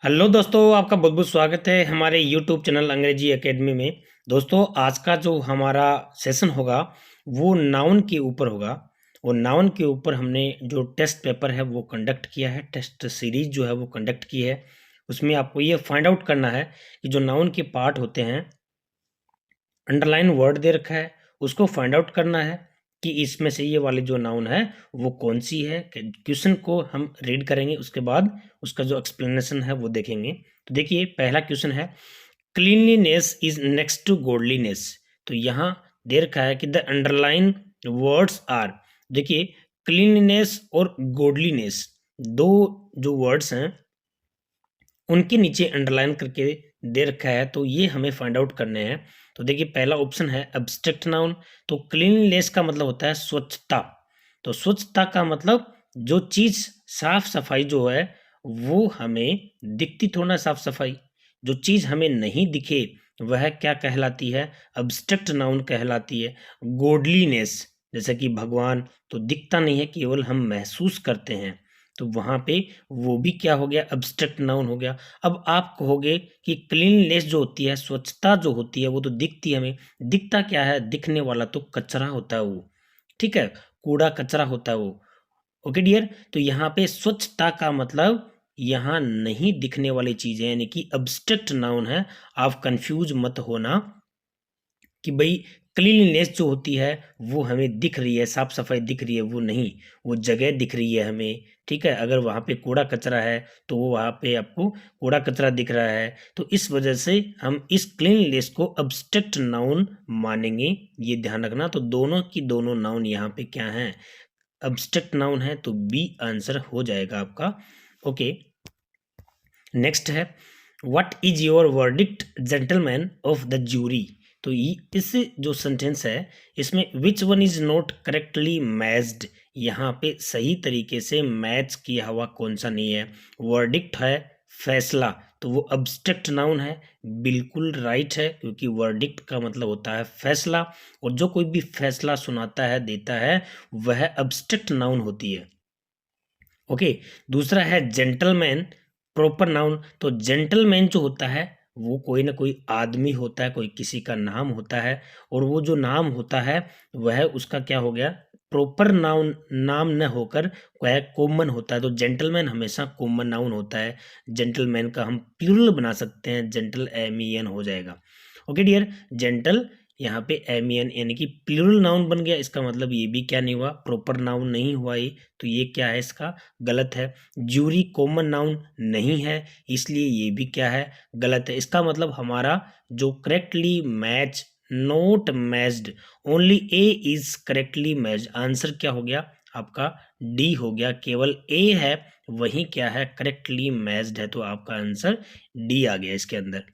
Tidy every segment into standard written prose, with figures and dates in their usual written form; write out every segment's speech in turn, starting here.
Hello दोस्तों, आपका बहुत बहुत स्वागत है हमारे यूट्यूब चैनल अंग्रेजी एकेडमी में। दोस्तों, आज का जो हमारा सेशन होगा वो नाउन के ऊपर होगा। और नाउन के ऊपर हमने जो टेस्ट पेपर है वो कंडक्ट किया है, टेस्ट सीरीज जो है वो कंडक्ट की है। उसमें आपको ये फाइंड आउट करना है कि जो नाउन के पार्ट होते हैं, अंडरलाइन वर्ड दे रखा है, उसको फाइंड आउट करना है कि इसमें से ये वाली जो नाउन है वो कौन सी है। क्वेश्चन को हम रीड करेंगे, उसके बाद उसका जो एक्सप्लेनेशन है वो देखेंगे। तो देखिए, पहला क्वेश्चन है, cleanliness is next to godliness. तो यहाँ दे रखा है कि द अंडरलाइन वर्ड्स आर। देखिए, क्लीनलीनेस और गॉडलीनेस दो जो वर्ड्स हैं उनके नीचे अंडरलाइन करके दे रखा है, तो ये हमें फाइंड आउट करने हैं। तो देखिए, पहला ऑप्शन है एब्स्ट्रैक्ट नाउन। तो क्लीनलीनेस का मतलब होता है स्वच्छता। तो स्वच्छता का मतलब जो चीज साफ सफाई जो है वो हमें दिखती, थोड़ा साफ सफाई जो चीज हमें नहीं दिखे वह क्या कहलाती है? एब्स्ट्रैक्ट नाउन कहलाती है। गॉडलीनेस जैसे कि भगवान तो दिखता नहीं है, केवल हम महसूस करते हैं, तो वहां पे वो भी क्या हो गया? एब्स्ट्रैक्ट नाउन हो गया। अब आप कहोगे कि क्लीननेस जो होती है, स्वच्छता जो होती है, वो तो दिखती है हमें। दिखता क्या है? दिखने वाला तो कचरा होता है वो, ठीक है, कूड़ा कचरा होता है वो। ओके डियर, तो यहाँ पे स्वच्छता का मतलब यहाँ नहीं दिखने वाली चीज है, यानी कि एब्स्ट्रैक्ट नाउन है। आप कंफ्यूज मत होना कि भाई क्लीनलीनेस जो होती है वो हमें दिख रही है, साफ सफाई दिख रही है, वो नहीं, वो जगह दिख रही है हमें, ठीक है। अगर वहाँ पे कूड़ा कचरा है तो वो वहाँ पे आपको कूड़ा कचरा दिख रहा है, तो इस वजह से हम इस क्लीनलीनेस को एब्स्ट्रैक्ट नाउन मानेंगे। ये ध्यान रखना। तो दोनों की दोनों नाउन यहाँ पे क्या है? एब्स्ट्रैक्ट नाउन है, तो बी आंसर हो जाएगा आपका। ओके, नेक्स्ट है, what is your verdict gentleman of the jury. तो इस जो सेंटेंस है इसमें which one is not correctly matched, यहाँ पे सही तरीके से मैच किया हुआ कौन सा नहीं है? वर्डिक्ट है फैसला, तो वो एब्स्ट्रैक्ट नाउन है, बिल्कुल राइट है, क्योंकि वर्डिक्ट का मतलब होता है फैसला, और जो कोई भी फैसला सुनाता है, देता है, वह एब्स्ट्रैक्ट नाउन होती है। ओके, दूसरा है जेंटलमैन, प्रॉपर नाउन। तो जेंटलमैन जो होता है वो कोई ना कोई आदमी होता है, कोई किसी का नाम होता है, और वो जो नाम होता है वह उसका क्या हो गया? प्रॉपर नाउन, नाम न होकर वह कॉमन होता है। तो जेंटलमैन हमेशा कॉमन नाउन होता है। जेंटलमैन का हम प्लूरल बना सकते हैं, जेंटल एम हो जाएगा। ओके डियर, जेंटल यहाँ पे एम यानी कि प्लूरल नाउन बन गया। इसका मतलब ये भी क्या नहीं हुआ? प्रॉपर नाउन नहीं हुआ ये, तो ये क्या है? इसका गलत है। जूरी कॉमन नाउन नहीं है, इसलिए ये भी क्या है? गलत है। इसका मतलब हमारा जो correctly match, note matched, only A is correctly matched, answer क्या हो गया आपका? डी हो गया। केवल ए है वही क्या है? करेक्टली मैच्ड है, तो आपका आंसर डी आ गया इसके अंदर।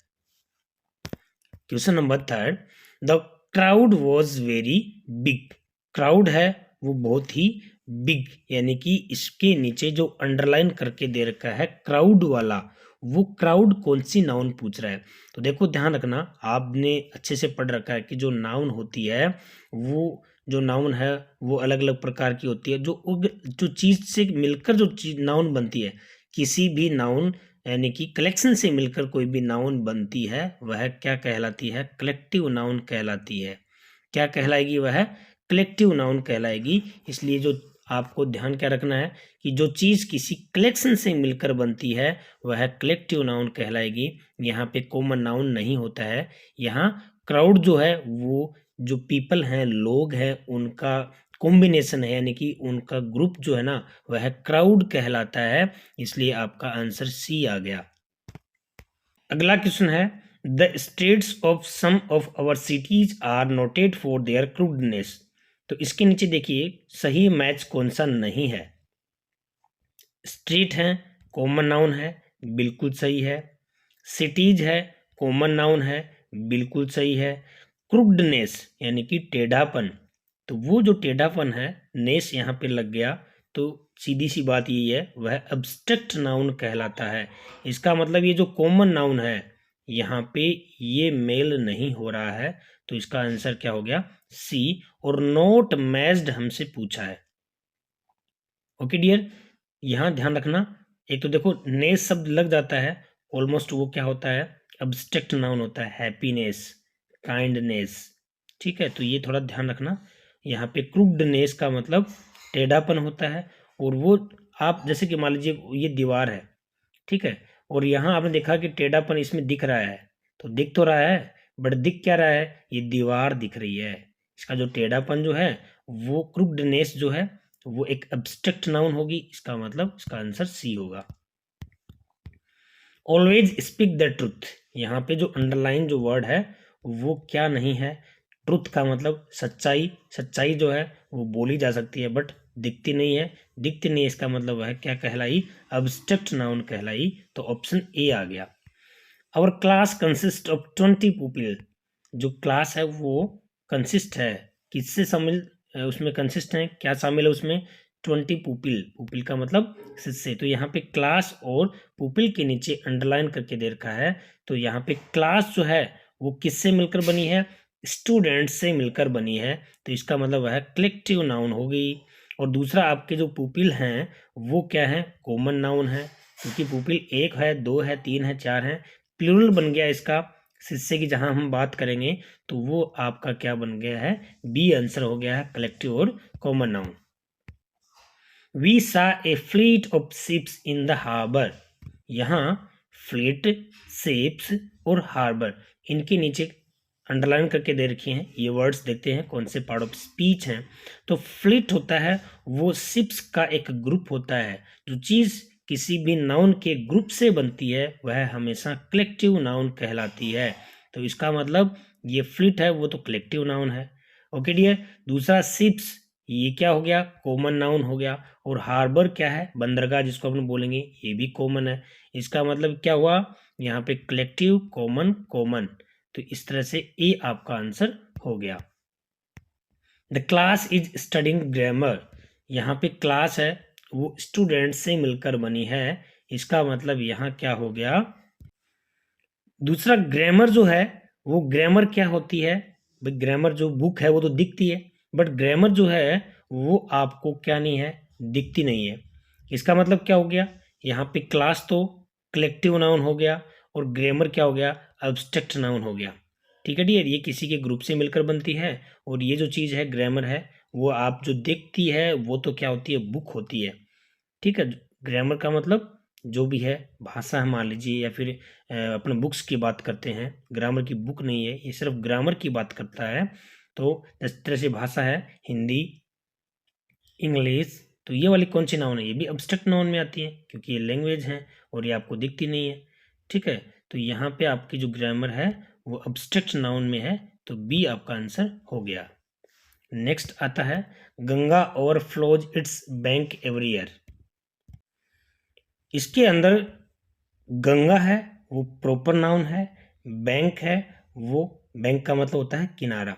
Question number third, the crowd was very big. Crowd है वो बहुत ही बिग, यानी कि इसके नीचे जो अंडरलाइन करके दे रखा है क्राउड वाला, वो क्राउड कौन सी नाउन पूछ रहा है? तो देखो, ध्यान रखना, आपने अच्छे से पढ़ रखा है कि जो नाउन होती है वो, जो नाउन है वो अलग अलग प्रकार की होती है। जो चीज से मिलकर जो चीज नाउन बनती है, किसी भी नाउन यानी कि कलेक्शन से मिलकर कोई भी नाउन बनती है, वह क्या कहलाती है? कलेक्टिव नाउन कहलाती है। क्या कहलाएगी? वह कलेक्टिव नाउन कहलाएगी। इसलिए जो आपको ध्यान क्या रखना है कि जो चीज किसी कलेक्शन से मिलकर बनती है वह कलेक्टिव नाउन कहलाएगी। यहाँ पे कॉमन नाउन नहीं होता है। यहाँ क्राउड जो है वो जो पीपल हैं, लोग हैं, उनका कॉम्बिनेशन है, यानी कि उनका ग्रुप जो है ना वह क्राउड कहलाता है। इसलिए आपका आंसर सी आ गया। अगला क्वेश्चन है, the streets of some of our cities are noted for their crudeness. तो इसके नीचे देखिए, सही मैच कौन सा नहीं है? स्ट्रीट है, कॉमन नाउन है, बिल्कुल सही है। सिटीज है, कॉमन नाउन है, बिल्कुल सही है। क्रुडनेस यानी कि टेढ़ापन, तो वो जो टेढ़ापन है, नेस यहाँ पे लग गया, तो सीधी सी बात यही है, वह एब्स्ट्रैक्ट नाउन कहलाता है। इसका मतलब ये जो कॉमन नाउन है यहाँ पे ये मेल नहीं हो रहा है, तो इसका आंसर क्या हो गया? सी। और नॉट मैच्ड हमसे पूछा है। ओके डियर, यहाँ ध्यान रखना, एक तो देखो नेस शब्द लग जाता है ऑलमोस्ट वो क्या होता है, अब्स्ट्रैक्ट नाउन होता है, हैप्पीनेस, काइंडनेस, ठीक है। तो ये थोड़ा ध्यान रखना। यहाँ पे क्रूडनेस का मतलब टेढ़ापन होता है, और वो आप जैसे कि मान लीजिए ये दीवार है, ठीक है, और यहाँ आपने देखा कि टेढ़ापन इसमें दिख रहा है, तो दिख तो रहा है, बट दिख क्या रहा है, ये दीवार दिख रही है। इसका जो टेढ़ापन जो है, वो क्रूडनेस जो है, वो एक एब्स्ट्रैक्ट नाउन होगी। इसका मतलब इसका आंसर सी होगा। ऑलवेज स्पीक द ट्रुथ, यहाँ पे जो अंडरलाइन जो वर्ड है वो क्या नहीं है, ट्रुथ का मतलब सच्चाई। सच्चाई जो है वो बोली जा सकती है बट दिखती नहीं है। दिखती नहीं है इसका मतलब है क्या कहलाई, अब्स्ट्रैक्ट नाउन कहलाई। तो ऑप्शन ए आ गया। Our class consist of 20 people, जो क्लास है वो कंसिस्ट है किससे शामिल, उसमें कंसिस्ट है, क्या शामिल है उसमें, 20 पुपिल। पुपिल का मतलब से, तो यहाँ पे क्लास और पुपिल के नीचे अंडरलाइन करके दे रखा है। तो यहाँ पे क्लास जो है वो किससे मिलकर बनी है, स्टूडेंट से मिलकर बनी है। तो इसका मतलब है कलेक्टिव नाउन होगी। और दूसरा आपके जो पुपिल हैं वो क्या है, कॉमन नाउन है, क्योंकि पुपिल एक है, दो है, तीन है, चार है, प्लूरल बन गया इसका शिष्य की जहां हम बात करेंगे। तो वो आपका क्या बन गया है, बी आंसर हो गया है, कलेक्टिव और common noun. We saw a fleet of ships in the harbour, यहाँ फ्लीट, शिप्स और हार्बर, इनके नीचे अंडरलाइन करके दे रखी हैं। ये वर्ड्स देखते हैं कौन से पार्ट ऑफ स्पीच हैं। तो फ्लीट होता है वो शिप्स का एक ग्रुप होता है। जो चीज़ किसी भी नाउन के ग्रुप से बनती है वह हमेशा कलेक्टिव नाउन कहलाती है। तो इसका मतलब ये फ्लीट है वो तो कलेक्टिव नाउन है। Okay dear. दूसरा शिप्स, ये क्या हो गया, कॉमन नाउन हो गया। और हार्बर क्या है, बंदरगाह जिसको अपन बोलेंगे, ये भी कॉमन है। इसका मतलब क्या हुआ, यहाँ पे कलेक्टिव, कॉमन, कॉमन। तो इस तरह से ए आपका आंसर हो गया। The class is studying grammar, यहाँ पे क्लास है वो स्टूडेंट से मिलकर बनी है। इसका मतलब यहाँ क्या हो गया, दूसरा ग्रामर जो है वो, ग्रामर क्या होती है भाई, ग्रामर जो बुक है वो तो दिखती है, बट ग्रामर जो है वो आपको क्या नहीं है, दिखती नहीं है। इसका मतलब क्या हो गया, यहाँ पे क्लास तो कलेक्टिव नाउन हो गया, और ग्रामर क्या हो गया, अब्स्ट्रैक्ट नाउन हो गया। ठीक है डियर, ये किसी के ग्रुप से मिलकर बनती है। और ये जो चीज़ है ग्रामर है, वो आप जो दिखती है वो तो क्या होती है, बुक होती है। ठीक है, ग्रामर का मतलब जो भी है भाषा है, मान लीजिए, या फिर अपने बुक्स की बात करते हैं, ग्रामर की बुक नहीं है, ये सिर्फ ग्रामर की बात करता है। तो जिस तरह से भाषा है हिंदी, इंग्लिश, तो ये वाली कौन सी नाउन है, ये भी अब्स्ट्रैक्ट नाउन में आती है क्योंकि ये लैंग्वेज है और ये आपको दिखती नहीं है। ठीक है, तो यहाँ पे आपकी जो ग्रामर है वो अब्स्ट्रैक्ट नाउन में है। तो बी आपका आंसर हो गया। नेक्स्ट आता है, Ganga overflows it's bank every year. इसके अंदर गंगा है वो प्रॉपर नाउन है, बैंक है वो, बैंक का मतलब होता है किनारा,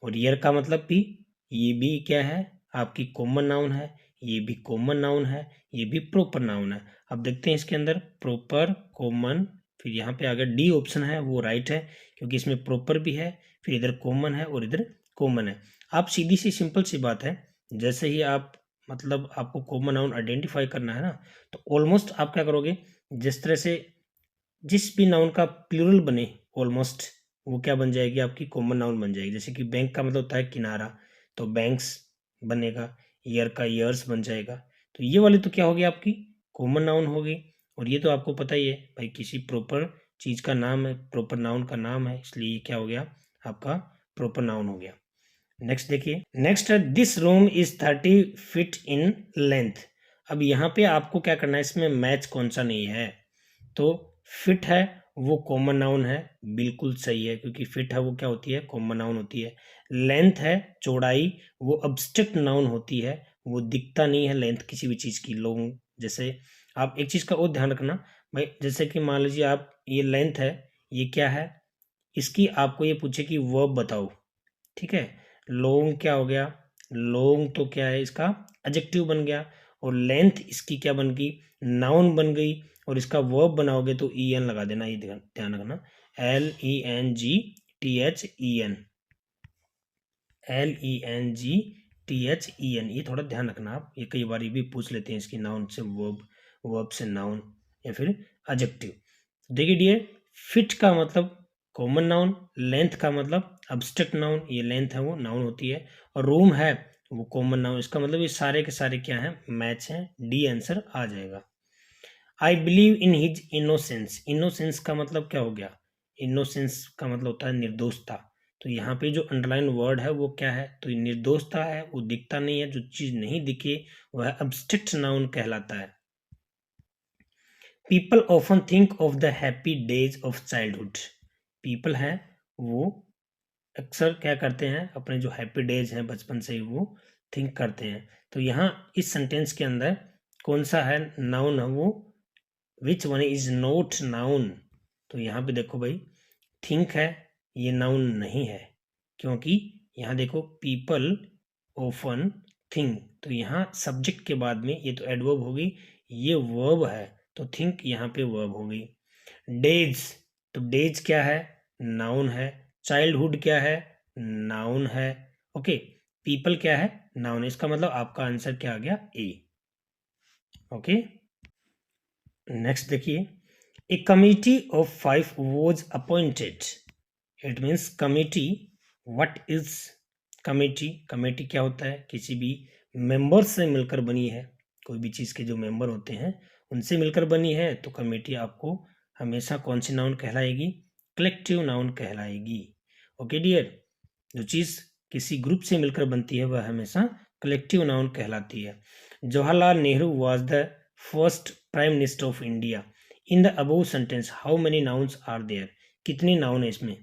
और ईयर का मतलब भी, ये भी क्या है आपकी कॉमन नाउन है, ये भी कॉमन नाउन है, ये भी प्रॉपर नाउन है। अब देखते हैं इसके अंदर प्रॉपर, कॉमन, फिर यहाँ पे अगर डी ऑप्शन है वो राइट है, क्योंकि इसमें प्रॉपर भी है, फिर इधर कॉमन है और इधर कॉमन है। आप सीधी सी सिंपल सी बात है, जैसे ही आप मतलब आपको कॉमन नाउन आइडेंटिफाई करना है ना, तो ऑलमोस्ट आप क्या करोगे, जिस तरह से जिस भी नाउन का प्लूरल बने ऑलमोस्ट, वो क्या बन जाएगी, आपकी कॉमन नाउन बन जाएगी। जैसे कि बैंक का मतलब होता है किनारा, तो बैंक्स बनेगा, ईयर का ईयर्स बन जाएगा। तो ये वाली तो क्या होगी आपकी कॉमन नाउन होगी। और ये तो आपको पता ही है भाई, किसी प्रॉपर चीज़ का नाम है, प्रॉपर नाउन का नाम है, इसलिए क्या हो गया आपका प्रॉपर नाउन हो गया। नेक्स्ट देखिए, नेक्स्ट है this room is 30 feet in length. अब यहाँ पे आपको क्या करना है, इसमें मैच कौन सा नहीं है, तो फिट है वो कॉमन नाउन है, बिल्कुल सही है, क्योंकि फिट है वो क्या होती है, कॉमन नाउन होती है। लेंथ है चौड़ाई, वो अब्स्ट्रैक्ट नाउन होती है, वो दिखता नहीं है लेंथ किसी भी चीज़ की। लॉन्ग, जैसे आप एक चीज़ का और ध्यान रखना भाई, जैसे कि मान लीजिए आप, ये लेंथ है, ये क्या है, इसकी आपको ये पूछे कि वर्ब बताओ, ठीक है। लॉन्ग क्या हो गया, लॉन्ग तो क्या है इसका एडजेक्टिव बन गया, और लेंथ इसकी क्या बन गई, नाउन बन गई। और इसका वर्ब बनाओगे तो ई एन लगा देना, ये ध्यान रखना, LENGTHEN, LENGTHEN, ये थोड़ा ध्यान रखना आप, ये कई बार ये भी पूछ लेते हैं इसकी नाउन से वर्ब, वर्ब से नाउन, या फिर एडजेक्टिव। देखिए डियर, फिट का मतलब कॉमन नाउन, लेंथ का मतलब अब्स्ट्रैक्ट नाउन, ये लेंथ है वो नाउन होती है, और रूम है वो कॉमन नाउन। इसका मतलब ये सारे के सारे क्या हैं, मैच हैं। डी आंसर आ जाएगा। I believe in his innocence, innocence का मतलब क्या हो गया, इनोसेंस का मतलब होता है निर्दोषता। तो यहाँ पे जो अंडरलाइन वर्ड है वो क्या है, तो ये निर्दोषता है, वो दिखता नहीं है, जो चीज नहीं दिखे वह अब्स्ट्रैक्ट नाउन कहलाता है। People often think of the happy days of childhood, people हैं वो अक्सर क्या करते हैं, अपने जो हैप्पी डेज हैं बचपन से ही वो थिंक करते हैं। तो यहाँ इस सेंटेंस के अंदर कौन सा है नाउन है वो, विच वन इज नॉट नाउन। तो यहाँ पे देखो भाई, थिंक है, ये नाउन नहीं है, क्योंकि यहाँ देखो पीपल ऑफन थिंक, तो यहाँ सब्जेक्ट के बाद में ये तो एडवर्ब होगी, ये वर्ब है, तो थिंक यहाँ पे वर्ब होगी। डेज, तो डेज क्या है, नाउन है। चाइल्डहुड क्या है, नाउन है। ओके, पीपल क्या है, नाउन है। इसका मतलब आपका आंसर क्या आ गया, ए। ओके, नेक्स्ट देखिए, ए committee of 5 was appointed, it means committee, what is committee, committee क्या होता है, किसी भी मेंबर से मिलकर बनी है, कोई भी चीज़ के जो मेंबर होते हैं उनसे मिलकर बनी है, तो कमेटी आपको हमेशा कौन सी नाउन कहलाएगी, कलेक्टिव नाउन कहलाएगी। ओके डियर, जो चीज़ किसी ग्रुप से मिलकर बनती है वह हमेशा कलेक्टिव नाउन कहलाती है। Jawaharlal Nehru was the first prime minister of India, in the above sentence how many nouns are there, कितनी नाउन है इसमें।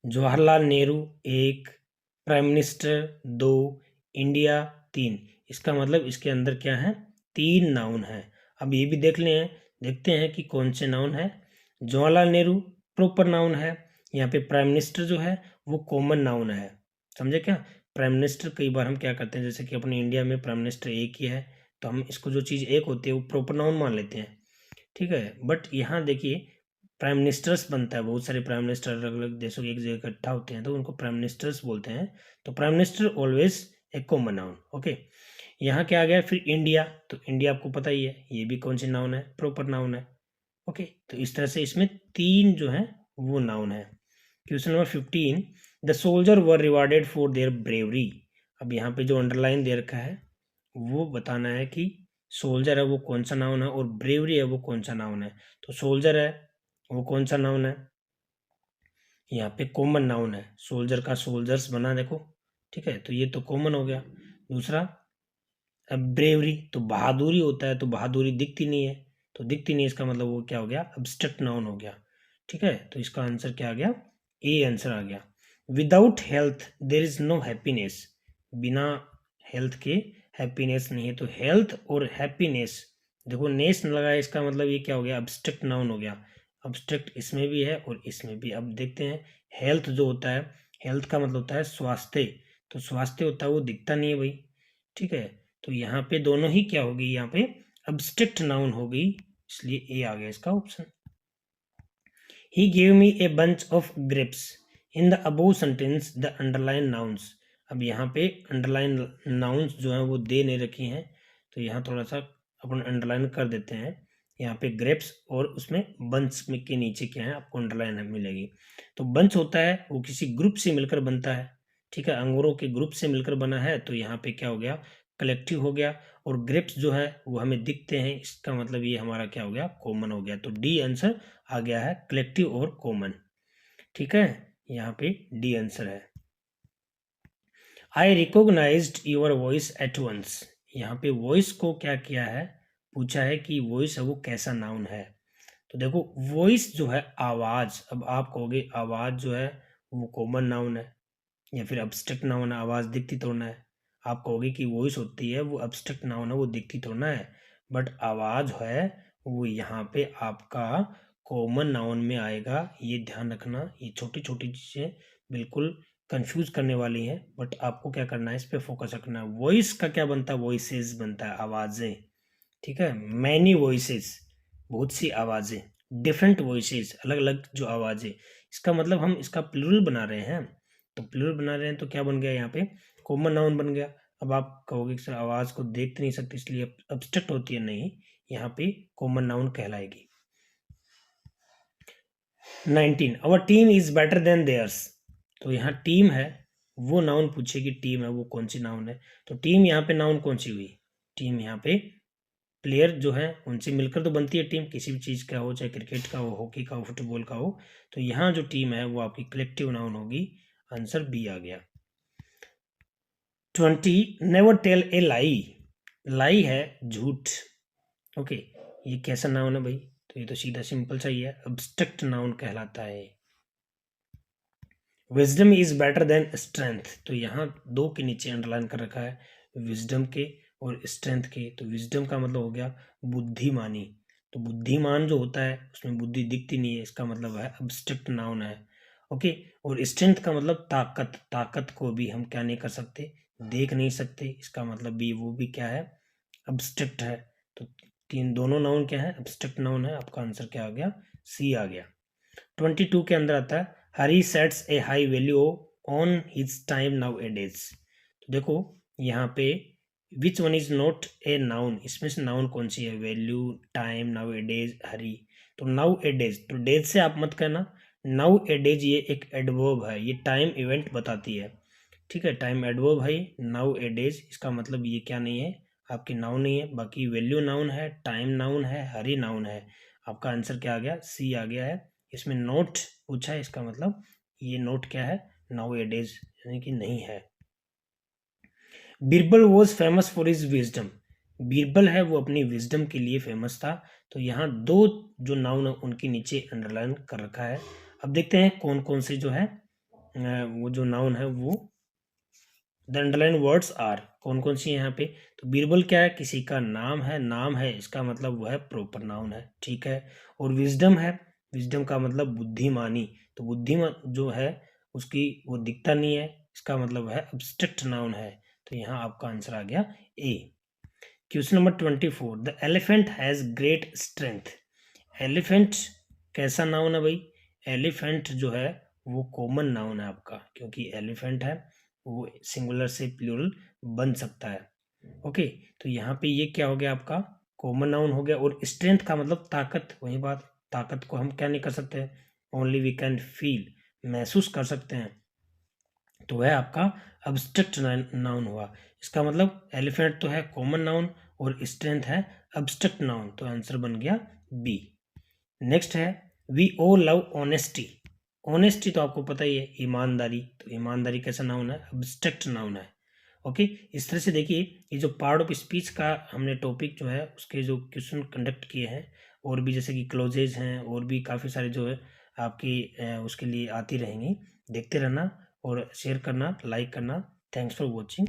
जवाहरलाल नेहरू एक, प्राइम मिनिस्टर दो, इंडिया तीन, इसका मतलब इसके अंदर क्या है, तीन नाउन है। अब ये भी देख लें, देखते हैं कि कौन से नाउन है। जवाहरलाल नेहरू प्रॉपर नाउन है, यहाँ पे प्राइम मिनिस्टर जो है वो कॉमन नाउन है, समझे क्या। प्राइम मिनिस्टर कई बार हम क्या करते हैं, जैसे कि अपने इंडिया में प्राइम मिनिस्टर एक ही है, तो हम इसको जो चीज़ एक होती है वो प्रॉपर नाउन मान लेते हैं, ठीक है। बट यहाँ देखिए प्राइम मिनिस्टर्स बनता है, बहुत सारे प्राइम मिनिस्टर अलग अलग देशों के एक जगह इकट्ठा होते हैं तो उनको प्राइम मिनिस्टर्स बोलते हैं। तो prime minister always a common noun. Okay, यहाँ क्या आ गया फिर इंडिया, तो इंडिया आपको पता ही है ये भी कौन सी नाउन है, प्रॉपर नाउन है। ओके, तो इस तरह से इसमें तीन जो है वो नाउन है। Question number 15, the soldier were rewarded for their bravery, अब यहाँ पे जो अंडरलाइन दे रखा है वो बताना है कि सोल्जर है वो कौन सा नाउन है और ब्रेवरी है वो कौन सा नाउन है। तो सोल्जर है वो कौन सा नाउन है, यहाँ पे कॉमन नाउन है, सोल्जर का सोल्जर्स बना देखो, ठीक है, तो ये तो कॉमन हो गया। दूसरा ब्रेवरी, तो बहादुरी होता है, तो बहादुरी दिखती नहीं है, तो दिखती नहीं, इसका मतलब वो क्या हो गया, अब्स्ट्रैक्ट नाउन हो गया, ठीक है। तो इसका आंसर क्या आ गया, ए आंसर आ गया। Without health there is no happiness, बिना हेल्थ के हैप्पीनेस नहीं है, तो हेल्थ और हैप्पीनेस, देखो नेस न लगाया, इसका मतलब ये क्या हो गया, अब्स्ट्रैक्ट नाउन हो गया। अब्स्ट्रैक्ट इसमें भी है और इसमें भी। अब देखते हैं, हेल्थ जो होता है, हेल्थ का मतलब होता है स्वास्थ्य, तो स्वास्थ्य होता है वो दिखता नहीं है भाई, ठीक है। तो यहाँ पे दोनों ही क्या होगी, यहाँ पे अब्स्ट्रैक्ट नाउन होगी, इसलिए ए आ गया इसका option. He gave me a bunch of grapes, in the above sentence the underline nouns, अब यहाँ पे अंडरलाइन नाउन्स जो है वो दे नहीं रखी हैं, तो यहाँ थोड़ा सा अपन अंडरलाइन कर देते हैं। यहाँ पे ग्रेप्स और उसमें बंच में के नीचे क्या है आपको अंडरलाइन मिलेगी। तो बंच होता है वो किसी ग्रुप से मिलकर बनता है, ठीक है, अंगूरों के ग्रुप से मिलकर बना है, तो यहाँ पे क्या हो गया, कलेक्टिव हो गया। और ग्रेप्स जो है वो हमें दिखते हैं, इसका मतलब ये हमारा क्या हो गया, कॉमन हो गया। तो डी आंसर आ गया है, कलेक्टिव और कॉमन, ठीक है, यहाँ पे डी आंसर है। I recognized your voice at once, यहाँ पे वॉइस को क्या किया है, पूछा है कि वॉइस है वो कैसा नाउन है। तो देखो वॉइस जो है आवाज, अब आप कहोगे आवाज जो है वो कॉमन नाउन है या फिर अब्स्ट्रैक्ट नाउन है, आवाज दिखती तो ना है। आप कहोगे कि वॉइस होती है वो अब्स्ट्रैक्ट नाउन है, वो दिखती तो ना है, बट आवाज है वो यहाँ पे आपका कॉमन नाउन में आएगा, ये ध्यान रखना। ये छोटी छोटी चीजें बिल्कुल कंफ्यूज करने वाली हैं, बट आपको क्या करना है, इस पे फोकस रखना है। वॉइस का क्या बनता है, वॉइसेस बनता है, आवाजें, ठीक है। मैनी वॉइसेस, बहुत सी आवाजें, डिफरेंट वॉइसेस, अलग अलग जो आवाजें, इसका मतलब हम इसका प्लूरल बना रहे हैं, तो प्लूरल बना रहे हैं तो क्या बन गया, यहाँ पे कॉमन नाउन बन गया। अब आप कहोगे कि सर आवाज को देख नहीं सकते इसलिए अब्स्ट्रैक्ट होती है, नहीं, यहाँ पे कॉमन नाउन कहलाएगी। 19 our team is better than theirs. तो यहाँ टीम है, वो नाउन पूछेगी, टीम है वो कौन सी नाउन है, तो टीम यहाँ पे नाउन कौन सी हुई, टीम यहाँ पे प्लेयर जो है उनसे मिलकर तो बनती है टीम, किसी भी चीज़ का हो, चाहे क्रिकेट का हो, हॉकी का हो, फुटबॉल का हो। तो यहाँ जो टीम है वो आपकी कलेक्टिव नाउन होगी। आंसर बी आ गया। 20 नेवर टेल ए लाई। लाई है झूठ। ओके, ये कैसा नाउन है भाई, तो ये तो सीधा सिंपल सा ही है, अब्स्ट्रक्ट नाउन कहलाता है। Wisdom is better then strength. तो यहाँ दो के नीचे अंडरलाइन कर रखा है, विजडम के और स्ट्रेंथ के। तो विजडम का मतलब हो गया बुद्धिमानी। तो बुद्धिमान जो होता है उसमें बुद्धि दिखती नहीं है, इसका मतलब है अब्स्ट्रक्ट नाउन है। ओके, और स्ट्रेंथ का मतलब ताकत। ताकत को भी हम क्या नहीं कर सकते, देख नहीं सकते, इसका मतलब भी वो भी क्या है, अब्स्ट्रक्ट है। तो तीन दोनों नाउन क्या है, अब्स्ट्रक्ट नाउन है। आपका आंसर क्या आ गया, सी आ गया। 22 के अंदर आता है Hari sets a high value on his time nowadays. तो देखो यहाँ पे which one is not a noun, इसमें से नाउन कौन सी है, value, time, nowadays, Hari. तो नाउ ए डेज, तो डेज से आप मत कहना, नाउ ए डेज ये एक एडवर्ब है, ये टाइम इवेंट बताती है। ठीक है, टाइम एडवर्ब है। नाउ ए डेज इसका मतलब ये क्या नहीं है, आपकी नाउन नहीं है। बाकी वैल्यू नाउन है, टाइम नाउन है, हरी नाउन है। आपका आंसर क्या आ गया, सी आ गया है। इसमें नोट पूछा है, इसका मतलब ये नोट क्या है, नाउ ए डेज यानी कि नहीं है। Birbal was famous for his wisdom. Birbal है वो अपनी विजडम के लिए फेमस था। तो यहाँ दो जो नाउन है उनके नीचे अंडरलाइन कर रखा है। अब देखते हैं कौन कौन से जो है वो जो नाउन है वो द अंडरलाइन वर्ड्स आर कौन कौन सी है यहाँ पे। तो बीरबल क्या है, किसी का नाम है, नाम है इसका मतलब वो है प्रॉपर नाउन है। ठीक है, और विजडम है, विजडम का मतलब बुद्धिमानी। तो बुद्धिमान जो है उसकी वो दिखता नहीं है, इसका मतलब है अब्स्ट्रक्ट नाउन है। तो यहाँ आपका आंसर आ गया A. Question number 24 the elephant has great strength. Elephant कैसा नाउन है भाई, एलिफेंट जो है वो कॉमन नाउन है आपका, क्योंकि एलिफेंट है वो सिंगुलर से प्लूरल बन सकता है। ओके, तो यहाँ पे ये क्या हो गया, आपका कॉमन नाउन हो गया। और स्ट्रेंथ का मतलब ताकत, वही बात, ताकत को हम क्या नहीं कर सकते, ओनली वी कैन फील, महसूस कर सकते हैं। तो वह आपका अब्स्ट्रक्ट नाउन हुआ। इसका मतलब एलिफेंट तो है कॉमन नाउन और स्ट्रेंथ है अब्स्ट्रक्ट नाउन। तो आंसर बन गया बी। नेक्स्ट है we all love honesty. Honesty तो आपको पता ही है, ईमानदारी। तो ईमानदारी कैसा नाउन है, अब्स्ट्रक्ट नाउन है। ओके, इस तरह से देखिए ये जो पार्ट ऑफ स्पीच का हमने टॉपिक जो है उसके जो क्वेश्चन कंडक्ट किए हैं, और भी जैसे कि क्लोजेज हैं, और भी काफ़ी सारे जो है आपकी उसके लिए आती रहेंगी। देखते रहना और शेयर करना, लाइक करना। Thanks for watching.